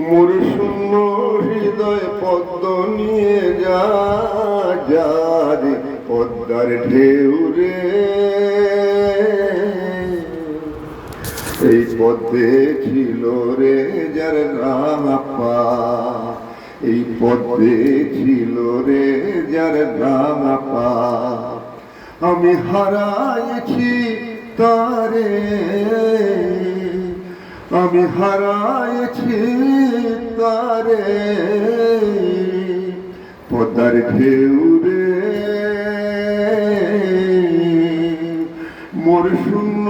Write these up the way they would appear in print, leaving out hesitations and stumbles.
মোর শূন্য হৃদয় পদ্ম নিয়ে যা রে পদ্মার ঢেউ রে। এই পদ্মে ছিল রে যার রাঙাপা, এই পদ্মে ছিল রে যার রাঙাপা। আমি হারাইছি তারে, আমি হারাইছি তারে পদ্মার ঢেউ রে। মোর শূন্য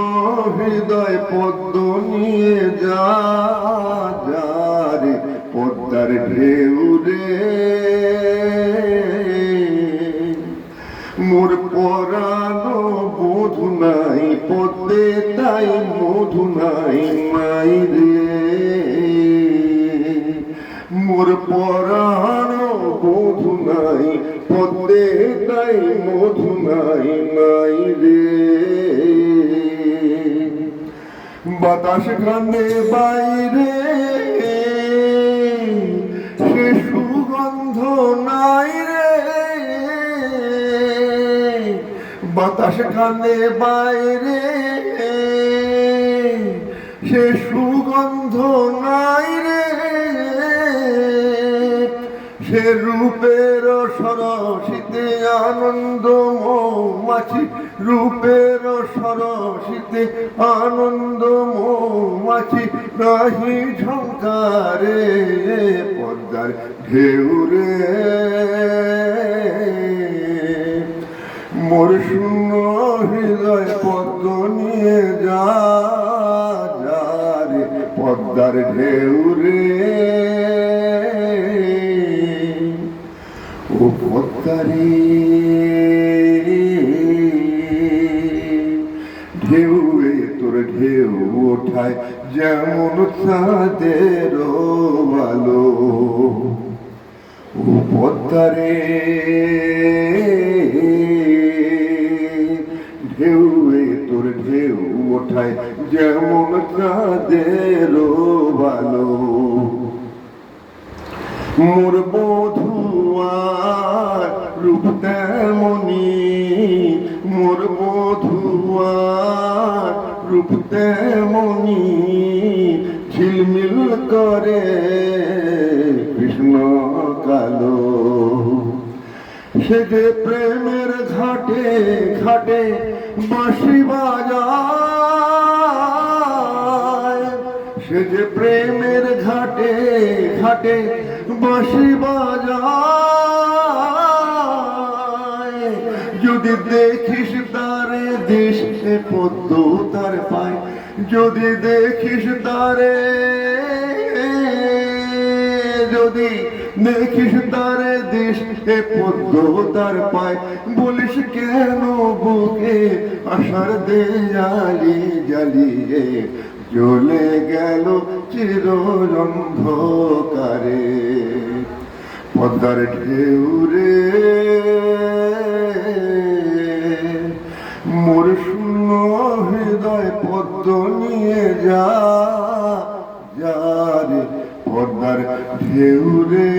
হৃদয় পদ্ম নিয়ে যা রে পদ্মার ঢেউ রে। মোর পরানো বধু নাই পদ্মে তাই মধু নাই মাই রে। মোর পরানো বধু নাই পদ্মে তাই মধু নাই মাই রে। বাতাস গানে বাইরে সে সুগন্ধ নাই রে। বাতাস গানে বাইরে সে সুগন্ধ নাই রে। সে রূপের সরসিতে আনন্দ মৌমাছি, রূপের সরসিতে আনন্দ মৌমাছি নাহি ঝঙ্কারে পদ্মার ঢেউ রে। মোর শূন্য হৃদয় পদ্ম নিয়ে যা রে পদ্মার ঢেউ রে। ও পদ্মারে ঢেউ তোর ঢেউ ওঠায় যেমন চাঁদের আলো। ও পদ্মারে ঢেউ তোর ঢেউ ওঠায় যেমন চাঁদের আলো। মোর বধুয়ার রূপ তেমনি, মোর বধুয়ার রূপ তেমনি ঝিলমিল করে কৃষ্ণ কালো। সে যে প্রেমের ঘাটে ঘাটে বাঁশি বাজায়, সে যে প্রেমের ঘাটে ঘাটে বাঁশি বাজায়। যদি দেখিস তারে দেশ পদ্ম তার পায়, যদি দেখিস তারে, যদি দেখিস তারে দেশ পদ্ম তার পায়। বলিস কেন বুকে আশার দেয়ালি জ্বালিয়ে জ্বলে গেল চির অন্ধকারে পদ্মার ঢেউ রে। মোর শূন্য হৃদয় পদ্ম নিয়ে যা রে পদ্মার ঢেউ রে।